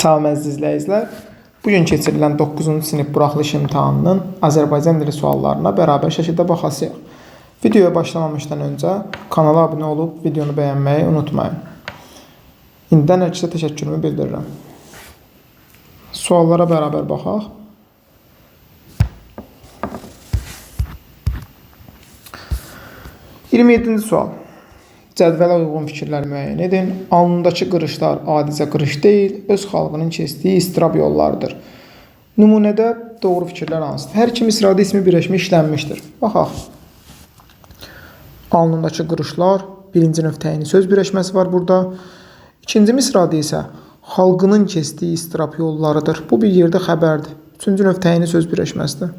Salam əziz izləyicilər. Bugün keçirilən 9-cu sinif buraxılış imtahanının Azərbaycan dili suallarına bərabər şəkildə baxasıyıq. Videoya başlamamışdan öncə kanala abunə olub videonu bəyənməyi unutmayın. İndidən hər kəsə təşəkkürümü bildirirəm. Suallara bərabər baxaq. %27-ci sual. Cədvələ uyğun fikirlər müəyyən edin. Alnındakı qırışlar adicə qırış deyil, öz xalqının keçdiyi istirab yollarıdır. Nümunədə doğru fikirlər hansıdır? Hər iki misrada ismi birləşmə işlənmişdir. Baxaq. Alnındakı qırışlar, birinci növ təyini söz birləşməsi var burada. İkinci misrada isə xalqının keçdiyi istirab yollarıdır. Bu bir yerdə xəbərdir. Üçüncü növ təyini söz birləşməsidir.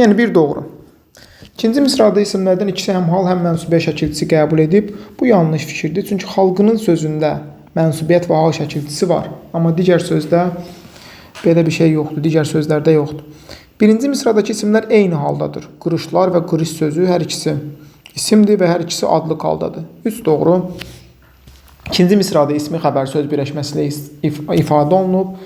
Yəni bir doğru. İkinci misrada isimlərdən ikisi həm hal, həm mənsubiyyət şəkilçisi qəbul edib. Bu yanlış fikirdir. Çünki xalqının sözündə mənsubiyyət və hal şəkilçisi var. Amma digər sözdə belə bir şey yoxdur. Digər sözlərdə yoxdur. Birinci misradakı isimlər eyni haldadır. Qırışlar və qırış sözü hər ikisi isimdir və hər ikisi adlı haldadır. 3 doğru. İkinci misrada ismi xəbər söz birləşməsi ilə ifadə olunub.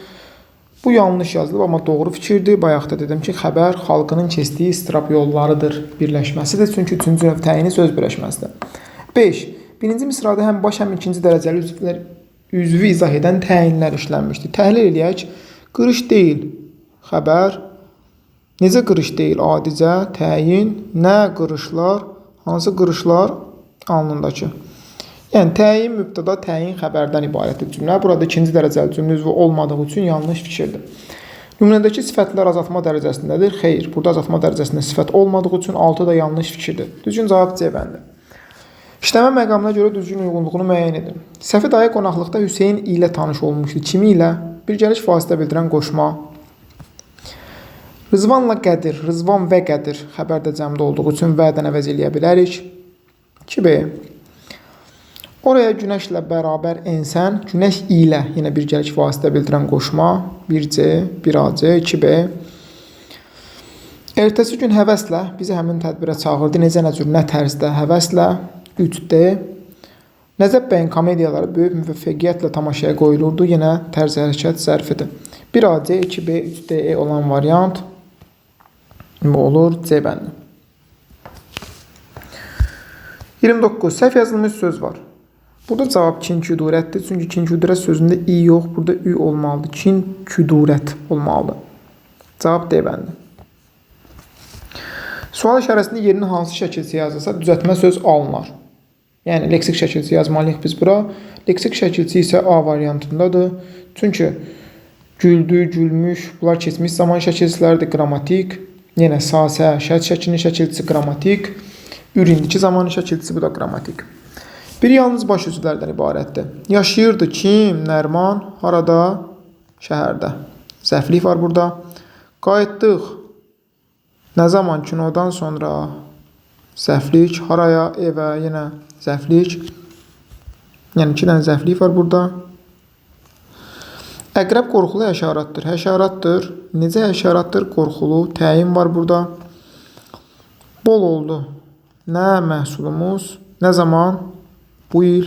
Bu yanlış yazılıb, amma doğru fikirdir. Bayaq da dedim ki, xəbər xalqının keçdiyi istirab yollarıdır birləşməsidir. Çünki üçüncü növ təyini söz birləşməsidir. 5. Birinci misrada həm baş, həm ikinci dərəcəli üzvü izah edən təyinlər işlənmişdir. Təhlil eləyək. Qırış deyil, xəbər. Necə qırış deyil, adicə, təyin, nə qırışlar, hansı qırışlar alnındakı. Yəni, təyin mübtəda, təyin xəbərdən ibarətdir cümlə. Burada ikinci dərəcəli cümlə üzvü olmadığı üçün yanlış fikirdir. Nümunədəki sifətlər azaltma dərəcəsindədir. Xeyr, burada azaltma dərəcəsində sifət olmadığı üçün 6 da yanlış fikirdir. Düzgün cavab C bəndi. İşləmə məqamına görə düzgün uyğunluğunu müəyyən edin. Səfi dayı qonaqlıqda Hüseyn ilə tanış olmuşdu. Kimi ilə? Bir gəliş vasitə bildirən qoşma. Rızvanla Qədir, Rızvan və Qədir xəbərdə cəmdə olduğu üçün vədən əvəz eləyə bilərik. 2B. Oraya günəşlə bərabər ensən, günəş ilə yenə bir gəliş vasitə bildirən qoşma. 1C, 1AC, 2B. Ertəsi gün həvəslə bizi həmin tədbirə çağırdı. Necə, nə cür, nə tərzdə həvəslə. 3D. Nəcəb bəyin komediyaları böyük müvəffəqiyyətlə tamaşaya qoyulurdu. Yenə tərz hərəkət zərfidir. 1AC, 2B, 3DE olan variant bu olur C bəndi. 29. Səhv yazılmış söz var. Burada cavab kin-küdurətdir. Çünki kin-küdurət sözündə i yox, burada ü olmalıdır. Kin-küdurət olmalıdır. Cavab D bəndi. Sual işarəsində yerini hansı şəkilçi yazılsa düzəltmə söz alınır. Yəni, leksik şəkilçi yazmalıyıq biz bura. Leksik şəkilçi isə A variantındadır. Çünki güldü, gülmüş, bunlar keçmiş zaman şəkilçiləridir. Qrammatik. Yenə sasə, şərt şəklinin şəkilçisi qrammatik. Ürindiki zamanın şəkilçisi, bu da qrammatik. Bir yalnız baş üzvlərdən ibarətdir. Yaşayırdı kim? Nərman. Harada? Şəhərdə. Zəflik var burada. Qayıtdıq. Nə zaman? Kinodan sonra. Zəflik. Haraya? Evə. Yenə zəflik. Yəni 2 dənə zəflik var burada. Əqrəb qorxulu həşəratdır. Həşəratdır. Necə həşəratdır? Qorxulu. Təyin var burada. Bol oldu. Nə məhsulumuz? Nə zaman? Bu il.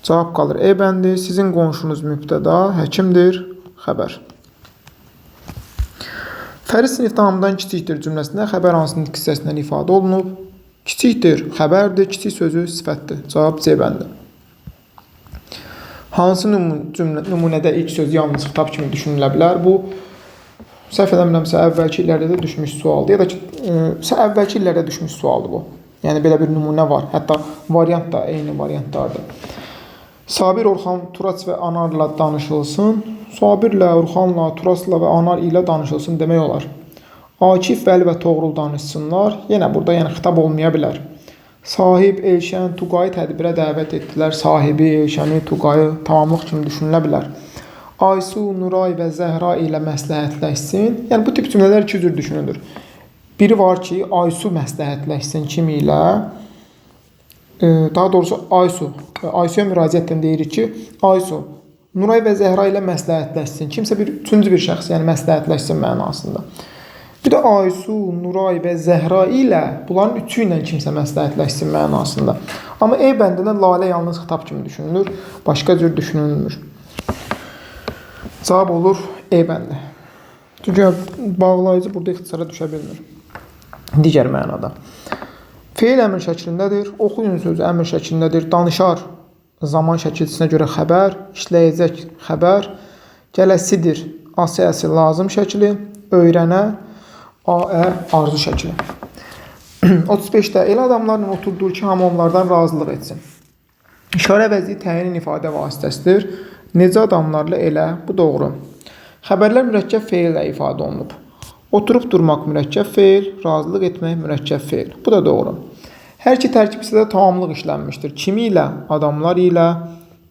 Cavab qalır E bəndi. Sizin qonşunuz mübtəda, həkimdir, xəbər. Fərid sinifdə hamıdan kiçikdir cümləsində xəbər hansının hissəsindən ifadə olunub? Kiçikdir, xəbərdir, kiçik sözü sifətdir. Cavab C bəndi. Hansı nümunədə ilk söz yalnız xitab kimi düşünülə bilər? Bu, səhv eləmirəmsə, əvvəlki illərdə də düşmüş sualdır. Ya da ki, əvvəlki illərdə düşmüş sualdır bu. Yəni, belə bir nümunə var. Hətta variant da eyni variantlardır. Sabir, Orxan, Turac və Anarla danışılsın. Sabirlə, Orxanla, Turacla və Anar ilə danışılsın demək olar. Akif, Vəli və Toğrul danışsınlar. Yenə burada xitab olmaya bilər. Sahib, Elşən, Tuqayı tədbirə dəvət etdilər. Sahibi, Elşəni, Tuqayı tamamlıq kimi düşünülə bilər. Aysu, Nuray və Zəhra ilə məsləhətləşsin. Yəni, bu tip cümlələr 2 cür düşünülür. Biri var ki, Aysu məsləhətləşsin kimi ilə, daha doğrusu Aysuya müraciətdən deyirik ki, Aysu, Nuray və Zəhra ilə məsləhətləşsin. Kimsə üçüncü bir şəxs, yəni məsləhətləşsin mənasında. Bir də Aysu, Nuray və Zəhra ilə bunların üçü ilə kimsə məsləhətləşsin mənasında. Amma E bəndində Lalə yalnız xitab kimi düşünülür, başqa cür düşünülmür. Cavab olur E bəndi. Çünki bağlayıcı burada ixtisara düşə bilmir. Digər mənada. Feil əmr şəklindədir. Oxuyun sözü əmr şəklindədir. Danışar zaman şəkilçisinə görə xəbər, işləyəcək xəbər, gələsidir AS lazım şəkli, öyrənə AE arzu şəkli. 35-də elə adamlarla oturdur ki, hamı onlardan razılıq etsin. İşarə əvəzliyi təyin ifadə vasitəsidir. Necə adamlarla elə? Bu doğru. Xəbərlər mürəkkəb feillə ifadə olunub. Oturub durmaq mürəkkəb feil, razılıq etmək mürəkkəb feil. Bu da doğru. Hər iki tərkib hissədə tamamlıq işlənmişdir. Kimi ilə, adamlar ilə,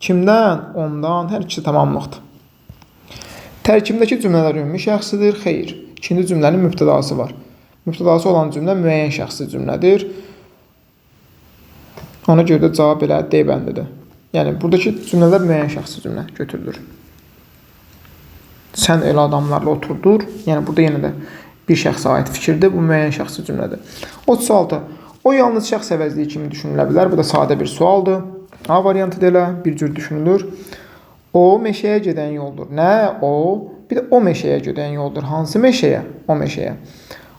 kimdən, ondan, hər ikisi tamamlıqdır. Tərkibdəki cümlələr ümumi şəxsidir, xeyr. İkinci cümlənin mübtədası var. Mübtədası olan cümlə müəyyən şəxsi cümlədir. Ona görə də cavab elə D bəndidir. Yəni, buradakı cümlələr müəyyən şəxsi cümlə götürülür. Sən elə adamlarla oturdur. Yəni, burada yenə də bir şəxsə aid fikirdir. Bu müəyyən şəxsi cümlədir. 36. O yalnız şəxs əvəzliyi kimi düşünülə bilər. Bu da sadə bir sualdır. A variantı da elə bir cür düşünülür. O meşəyə gedən yoldur. Nə? O. Bir də o meşəyə gedən yoldur. Hansı meşəyə? O meşəyə.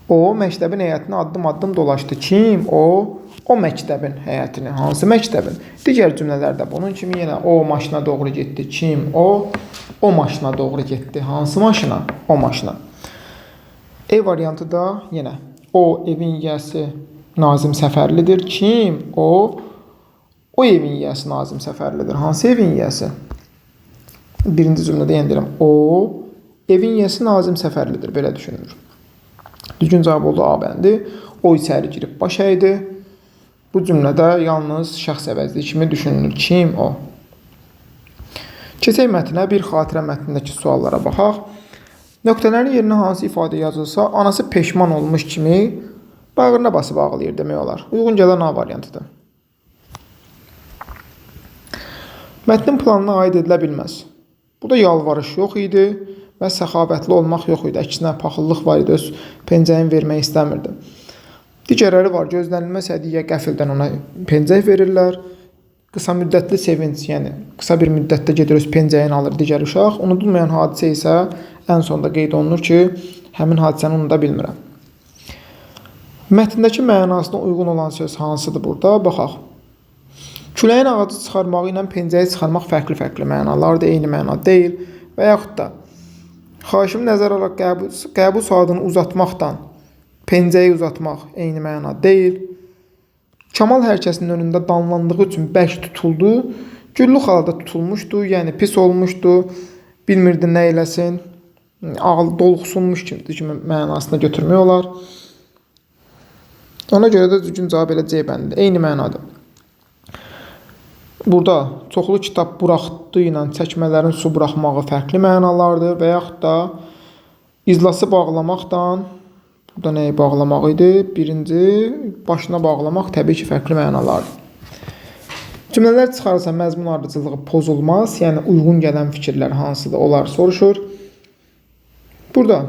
O məktəbin həyətini addım-addım dolaşdı. Kim? O. O məktəbin həyətini. Hansı məktəbin? Digər cümlələrdə bunun kimi yenə o maşına doğru getdi. Kim? O. O maşına doğru getdi. Hansı maşına? O maşına. E variantı da yenə. O evin yiyəsi Nazim Səfərlidir. Kim? O. O evin yiyəsi Nazim Səfərlidir. Hansı evin yiyəsi? Birinci cümlədə yenə deyirəm. O evin yiyəsi Nazim Səfərlidir. Belə düşünülür. Düzgün cavab oldu A bəndi. O içəri girib baş əydi. Bu cümlədə yalnız şəxs əvəzliyi kimi düşünülür. Kim? O. Keçək mətnə, bir xatirə mətnindəki suallara baxaq. Nöqtələrin yerinə hansı ifadə yazılsa, anası peşman olmuş kimi bağrına basıb ağlayır demək olar. Uyğun gələn A variantıdır. Mətnin planına aid edilə bilməz. Burada yalvarış yox idi və səxavətli olmaq yox idi. Əksinə paxıllıq var idi, öz pencəyini vermək istəmirdi. Digərləri var, gözlənilməz hədiyyə qəfildən ona pencək verirlər. Qısa müddətli sevinç, yəni qısa bir müddətdə gedir öz pencəyini alır digər uşaq. Unudulmayan hadisə isə ən sonda qeyd olunur ki, həmin hadisəni unuda bilmirəm. Mətndəki mənasına uyğun olan söz hansıdır burada? Baxaq. Küləyin ağacı çıxarmağı ilə pencəyi çıxarmaq fərqli-fərqli mənalardır, eyni məna deyil. Və yaxud da xahişimi nəzərə alaraq qəbul saatını uzatmaqdan pencəyi uzatmaq eyni məna deyil. Kamal hər kəsin önündə danlandığı üçün bərk tutuldu. Güllü halda tutulmuşdu, yəni pis olmuşdu. Bilmirdi nə eləsin. Ağlı doluxsunmuş kimi mənasına götürmək olar. Ona görə də düzgün cavab elə C bəndidir. Eyni mənadır. Burada çoxlu kitab buraxdığı ilə çəkmələrin su buraxmağı fərqli mənalardır və yaxud da izlası bağlamaqdan, burada nəyi bağlamaq idi? Birinci, başına bağlamaq təbii ki, fərqli mənalardır. Cümlələr çıxarsa məzmun ardıcılığı pozulmaz, yəni uyğun gələn fikirlər hansıdır, onlar soruşur. Burada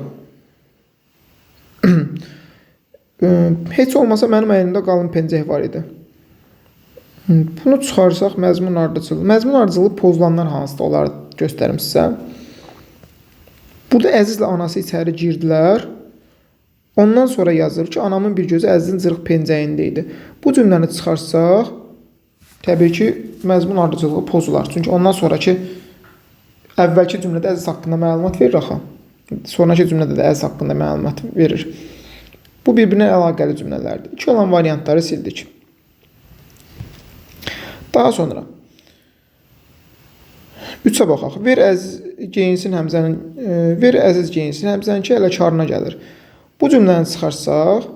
heç olmasa mənim əlimdə qalın pencək var idi. Bunu çıxarsaq məzmun ardıcılığı. Məzmun ardıcılığı pozulanlar hansıdır, onları göstərim sizə. Burada Əzizlə anası içəri girdilər. Ondan sonra yazır ki, anamın bir gözü Əzizin cırıq pencəyində idi. Bu cümləni çıxarsaq, təbii ki, məzmun ardıcılığı pozular. Çünki ondan sonraki əvvəlki cümlədə Əziz haqqında məlumat verir axı. Sonraki cümlədə də Əziz haqqında məlumat verir. Bu bir-birinə əlaqəli cümlələrdir. İki olan variantları sildik. Daha sonra 3-ə baxaq. Ver Əziz geyinsin həmzənin ki, elə karına gəlir. Bu cümləni çıxarsaq,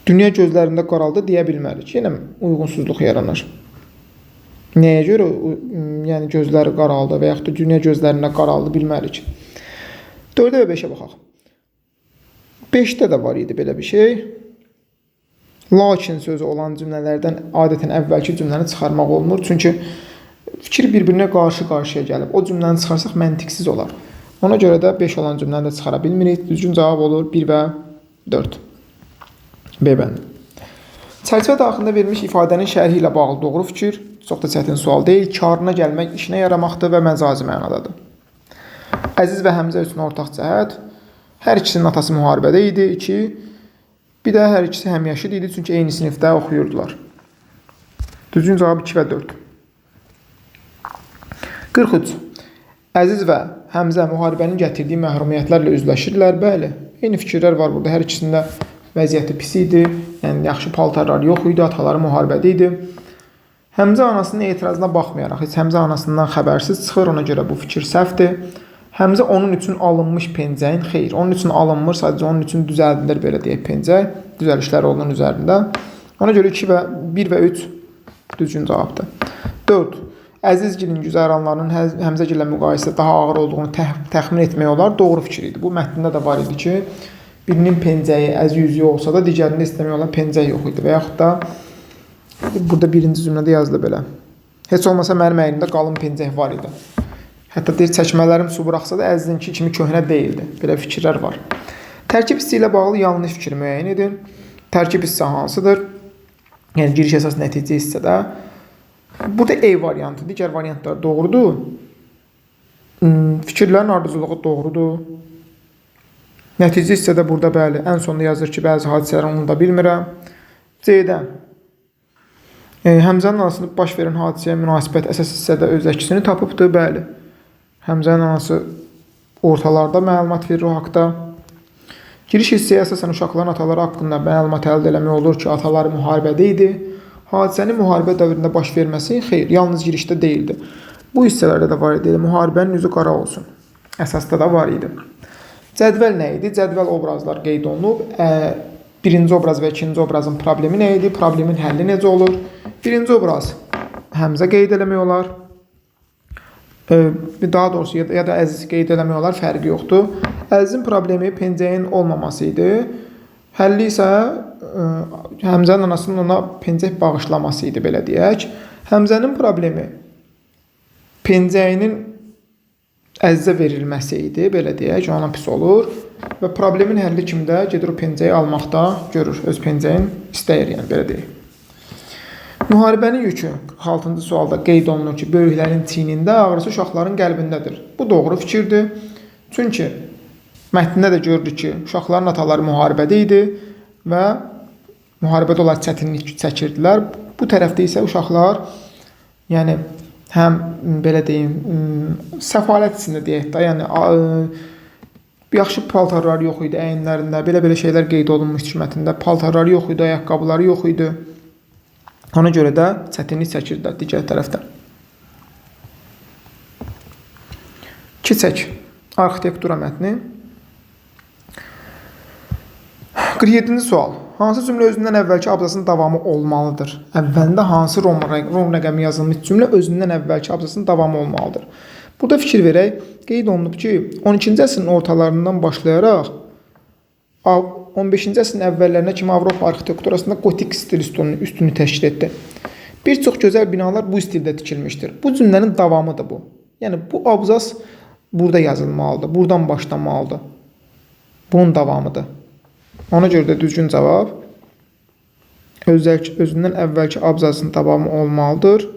dünya gözlərində qaraldı deyə bilmərik. Yenə uyğunsuzluq yaranır. Nəyə görə yəni gözləri qaraldı və yaxud da dünya gözlərində qaraldı bilmərik. 4-ə və 5-ə baxaq. 5-də də var idi belə bir şey. Lakin sözü olan cümlələrdən adətən əvvəlki cümləni çıxarmaq olunur. Çünki fikir bir-birinə qarşı-qarşıya gəlib. O cümləni çıxarsaq məntiqsiz olar. Ona görə də 5 olan cümləni də çıxara bilmirik. Düzgün cavab olur 1 və 4. B bəndi. Çərçivə daxilində verilmiş ifadənin şərhi ilə bağlı doğru fikir. Çox da çətin sual deyil. Karına gəlmək işinə yaramaqdır və məcazi mənadadır. Əziz və Həmzə üçün ortaq cəhət. Hər ikisinin atası müharibədə idi, 2. Bir də hər ikisi həmyaşıd idi, çünki eyni sinifdə oxuyurdular. Düzgün cavab 2 və 4. 43. Əziz və Həmzə müharibənin gətirdiyi məhrumiyyətlərlə üzləşirlər. Bəli, eyni fikirlər var burada. Hər ikisində vəziyyəti pis idi, yəni yaxşı paltarları yox idi, ataları müharibədə idi. Həmzə anasının etirazına baxmayaraq, heç Həmzə anasından xəbərsiz çıxır, ona görə bu fikir səhvdir. Həmzə onun üçün alınmış pencəyin, xeyr, onun üçün alınmır, sadəcə onun üçün düzəldilir, belə deyək, pencək, düzəlişlər olunur üzərində. Ona görə 1 və 3 düzgün cavabdır. 4. Əzizgilin güzəranlarının Həmzəgillə müqayisədə daha ağır olduğunu təxmin etmək olar, doğru fikir idi. Bu mətndə də var idi ki, birinin pencəyi əzi-yüzü olsa da, digərində istəmək olan pencək yox idi və yaxud da burada birinci cümlədə yazılır belə. Heç olmasa mənim əynimdə qalın pencək var idi. Hətta deyir, çəkmələrim su buraxsa da əzizinki kimi köhnə deyildi. Belə fikirlər var. Tərkib hissi ilə bağlı yanlış fikir müəyyən edin. Tərkib hissi hansıdır? Yəni, giriş əsas nəticə hissədə. Burada E variantı, digər variantlar doğrudur. Fikirlərin ardıcılığı doğrudur. Nəticə hissədə burada bəli, ən sonunda yazır ki, bəzi hadisələri unuda bilmirəm. C-də Həmzənin anasını baş verən hadisəyə münasibət əsas hissədə öz əksini tapıbdır, bəli. Həmzənin anası ortalarda məlumat verir o haqda. Giriş hissəyə əsasən uşaqların ataları haqqında məlumat əldə eləmək olur ki, ataları müharibədə idi. Hadisənin müharibə dövründə baş verməsi, xeyr, yalnız girişdə deyildi. Bu hissələrdə də var idi, müharibənin üzü qara olsun. Əsasda da var idi. Cədvəl nə idi? Cədvəl obrazlar qeyd olunub. Birinci obraz və ikinci obrazın problemi nə idi? Problemin həlli necə olur? Birinci obraz Həmzə qeyd eləmək olar. Daha doğrusu ya da Əziz qeyd eləmək olar, fərqi yoxdur. Əzizin problemi pencəyin olmaması idi. Həlli isə Həmzənin anasının ona pencək bağışlaması idi, belə deyək. Həmzənin problemi pencəyinin Əzizə verilməsi idi, belə deyək, ona pis olur. Və problemin həlli kimi də gedir o pencəyi almaqda görür, öz pencəyin istəyir, yəni belə deyək. Müharibənin yükü 46-cı sualda qeyd olunur ki, böyüklərin çiynində, ağrısı uşaqların qəlbindədir. Bu doğru fikirdir. Çünki mətndə də görürük ki, uşaqların ataları müharibədə idi və müharibədə onlar çətinlik çəkirdilər. Bu tərəfdə isə uşaqlar, yəni həm belə deyim, səfalət içində deyək də, yəni yaxşı paltarları yox idi əyinlərində, belə şeylər qeyd olunmuşdur mətndə. Paltarları yox idi, ayaqqabıları yox idi. Ona görə də çətinlik çəkirdilər digər tərəfdən. Keçək arxitektura mətni. 47-ci sual. Hansı cümlə özündən əvvəlki abzasının davamı olmalıdır? Əvvəlində hansı rom rəqəmi yazılmış cümlə özündən əvvəlki abzasının davamı olmalıdır? Burada fikir verək. Qeyd olunub ki, 12-ci əsrin ortalarından başlayaraq 15-ci əsrin əvvəllərinə kimi Avropa arxitekturasında gotik stil üstünü təşkil etdi. Bir çox gözəl binalar bu stildə tikilmişdir. Bu cümlənin davamıdır bu. Yəni, bu abzas burada yazılmalıdır, buradan başlamalıdır. Bunun davamıdır. Ona görə də düzgün cavab özündən əvvəlki abzasın davamı olmalıdır.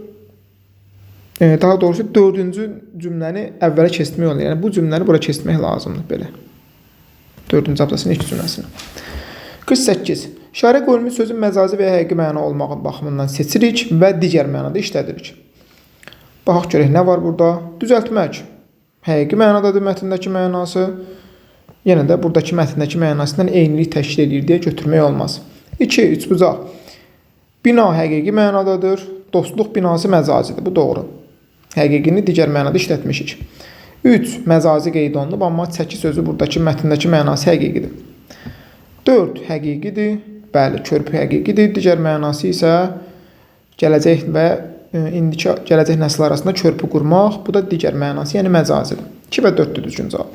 Daha doğrusu 4-cü cümləni əvvələ keçmək olur. Yəni, bu cümləni bura keçmək lazımdır, belə. 4-cü abzasının ilk cümləsini. 48. İşarə qoyulmuş sözün məcazi və həqiqi məna olmağı baxımından seçirik və digər mənada işlədirik. Baxaq görək, nə var burada? Düzəltmək. Həqiqi mənadadır mətndəki mənası. Yenə də buradakı mətndəki mənasından eynilik təşkil edir deyə götürmək olmaz. 2. Üçbucaq. Bina həqiqi mənadadır. Dostluq binası məcazidir. Bu doğru. Həqiqini digər mənada işlətmişik. 3. Məcazi qeyd olunub, amma çəki sözü buradakı mətndəki mənası həqiqidir. 4. Həqiqidir. Bəli, körpü həqiqidir. Digər mənası isə gələcək və indiki gələcək nəsil arasında körpü qurmaq. Bu da digər mənası, yəni məcazidir. 2 və 4 düzgün cavab.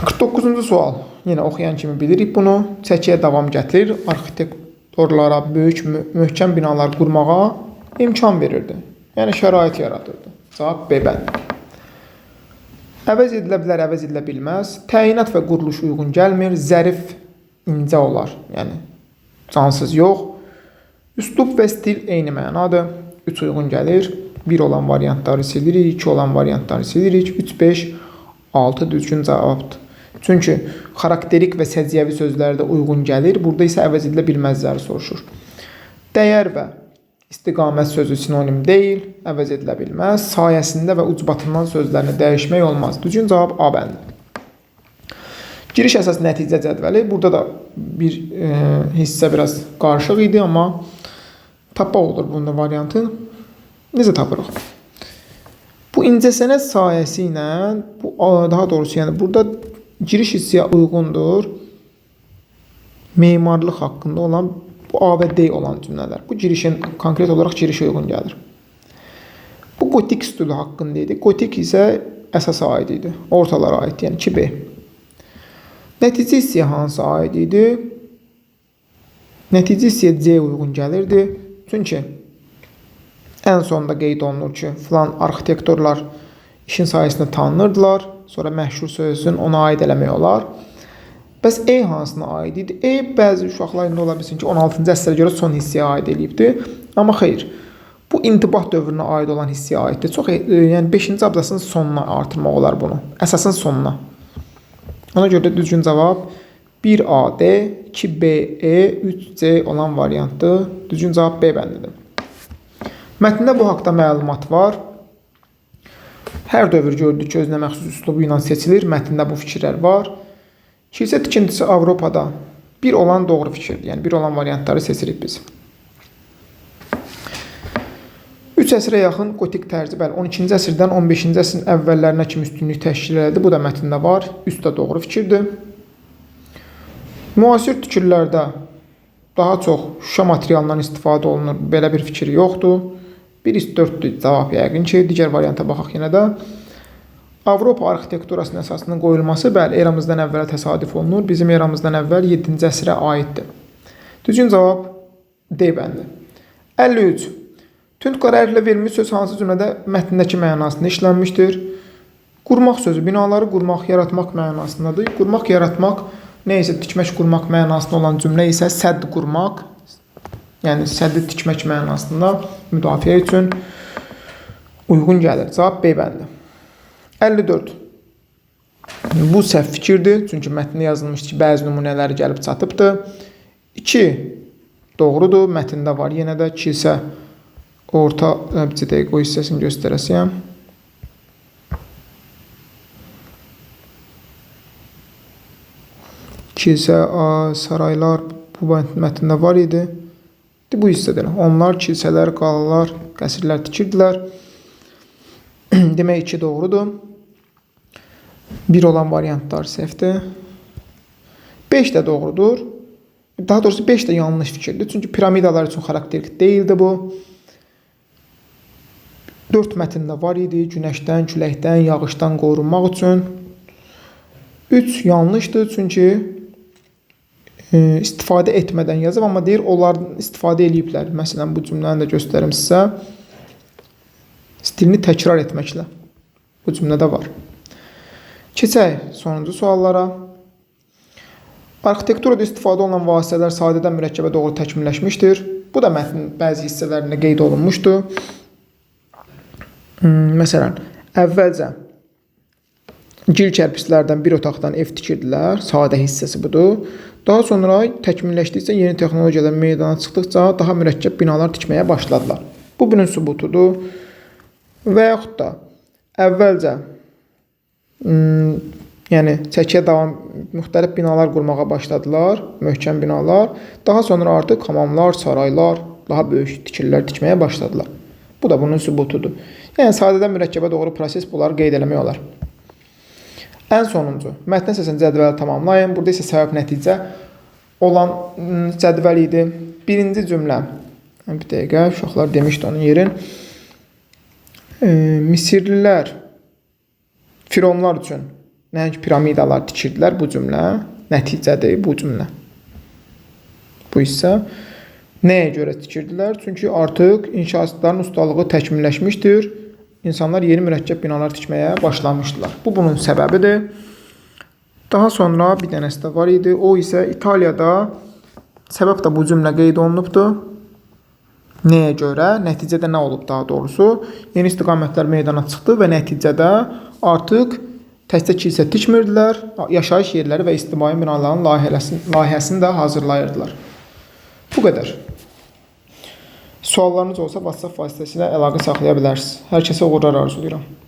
49-cu sual. Yenə oxuyan kimi bilirik bunu. Çəkiyə davam gətirir. Arxitektorlara böyük, möhkəm binalar qurmağa imkan verirdi. Yəni şərait yaradırdı. Cavab B bəli. Əvəz edilə bilər, əvəz edilə bilməz. Təyinat və quruluş uyğun gəlmir. Zərif incə olar. Yəni cansız yox. Üslub və stil eyni mənadır. 3 uyğun gəlir. 1 olan variantları silirik, 2 olan variantları silirik, 3, 5, 6 düzgün cavabdır. Çünki xarakterik və səciyyəvi sözlərdə uyğun gəlir. Burada isə əvəz edilə bilməzləri soruşur. Dəyər və istiqamət sözü sinonim deyil, əvəz edilə bilməz. Sayəsində və ucbatından sözlərini dəyişmək olmaz. Düzgün cavab A bəndi. Giriş əsas nəticə cədvəli. Burada da bir hissə biraz qarışıq idi, amma tapmaq olur bunda variantı. Necə tapırıq? Bu incəsənət sayəsi ilə, daha doğrusu yəni burada giriş hissəyə uyğundur. Memarlıq haqqında olan bu A və D olan cümlələr. Bu girişin konkret olaraq girişə uyğun gəlir. Bu gotik stili haqqında idi. Gotik isə əsasa aid idi. Ortalara aid, yəni 2B. Nəticə hissəyə hansı aid idi? Nəticə hissəyə C uyğun gəlirdi. Çünki ən sonunda qeyd olunur ki, filan arxitektorlar işin sayəsində tanınırdılar. Sonra məşhur sözün ona aid eləmək olar. Bəs E hansına aid idi? E bəzi uşaqlar indi ola bilsin ki, 16-cı əsrə görə son hissəyə aid eləyibdir. Amma xeyr, bu intibah dövrünə aid olan hissəyə aiddir. Çox, yəni 5-ci abzasın sonuna artırmaq olar bunu. Əsasın sonuna. Ona görə də düzgün cavab 1AD, 2BE, 3C olan variantdır. Düzgün cavab B bəndidir. Mətndə bu haqda məlumat var. Hər dövr gördük ki, özünə məxsus üslubu ilə seçilir. Mətndə bu fikirlər var. Kilsə tikintisi Avropada bir olan doğru fikirdir. Yəni, bir olan variantları seçirik biz. 3 əsrə yaxın gotik tərzi, bəli, 12-ci əsrdən 15-ci əsrin əvvəllərinə kimi üstünlük təşkil edildi. Bu da mətndə var. Üstdə doğru fikirdir. Müasir tikililərdə daha çox şüşə materialından istifadə olunur. Belə bir fikir yoxdur. 1-4-dür cavab yəqin ki, digər varianta baxaq yenə də. Avropa arxitekturasının əsasının qoyulması, bəli, eramızdan əvvələ təsadüf olunur. Bizim eramızdan əvvəl 7-ci əsrə aiddir. Düzgün cavab D bəndi. 53. Tünd qara hərflə verilmiş söz hansı cümlədə mətndəki mənasında işlənmişdir? Qurmaq sözü binaları qurmaq, yaratmaq mənasındadır. Qurmaq, yaratmaq, nə isə tikmək, qurmaq mənasında olan cümlə isə sədd qurmaq, yəni səddi tikmək mənasında müdafiə üçün uyğun gəlir. Cavab B bəndi. 54. Bu səhv fikirdir. Çünki mətndə yazılmışdır ki, bəzi nümunələri gəlib çatıbdır. 2. Doğrudur. Mətndə var. Yenə də kilsə orta o hissəsini göstərəsiyəm. Kilsə, saraylar bu mətndə var idi. Bu hissədir. Onlar kilsələr, qalalar, qəsrlər tikirdilər. Demək 2 doğrudur. 1 olan variantlar səhvdir. 5 də doğrudur. Daha doğrusu 5 də yanlış fikirdir. Çünki piramidalar üçün xarakterik deyildi bu. 4 mətndə var idi. Günəşdən, küləkdən, yağışdan qorunmaq üçün. 3 yanlışdır. Çünki istifadə etmədən yazıb, amma deyir, onlar istifadə ediblər. Məsələn, bu cümləni də göstərim sizə. Stilini təkrar etməklə. Bu cümlədə var. Keçək sonuncu suallara. Arxitekturada istifadə olunan vasitələr sadədən mürəkkəbə doğru təkmilləşmişdir. Bu da mətnin bəzi hissələrində qeyd olunmuşdur. Məsələn, əvvəlcə gil kərpislərdən bir otaqdan ev tikirdilər. Sadə hissəsi budur. Daha sonra təkmilləşdikcə yeni texnologiyalar meydana çıxdıqca daha mürəkkəb binalar tikməyə başladılar. Bu bunun sübutudur. Və yaxud da əvvəlcə yəni çəkiyə davam müxtəlif binalar qurmağa başladılar, möhkəm binalar. Daha sonra artıq hamamlar, saraylar, daha böyük tikililər tikməyə başladılar. Bu da bunun sübutudur. Yəni sadədən mürəkkəbə doğru proses bunları qeyd eləmək olar. Ən sonuncu, mətn əsasında cədvəli tamamlayın. Burada isə səbəb nəticə olan cədvəl idi. Birinci cümlə, bir dəqiqə, uşaqlar demişdi onun yerin. Misirlilər fironlar üçün nəinki piramidalar tikirdilər. Bu cümlə nəticədir, bu cümlə. Bu isə nəyə görə tikirdilər? Çünki artıq inşaatçıların ustalığı təkmilləşmişdir. İnsanlar yeni mürəkkəb binalar tikməyə başlamışdılar. Bu bunun səbəbidir. Daha sonra bir dənəsi də var idi. O isə İtaliyada, səbəb də bu cümlə qeyd olunubdur. Nəyə görə? Nəticədə nə olub daha doğrusu? Yeni istiqamətlər meydana çıxdı və nəticədə artıq təkcə kilsə tikmirdilər, yaşayış yerləri və ictimai binaların layihəsini də hazırlayırdılar. Bu qədər. Suallarınız olsa WhatsApp vasitəsilə əlaqə saxlaya bilərsiniz. Hər kəsə uğurlar arzulayıram.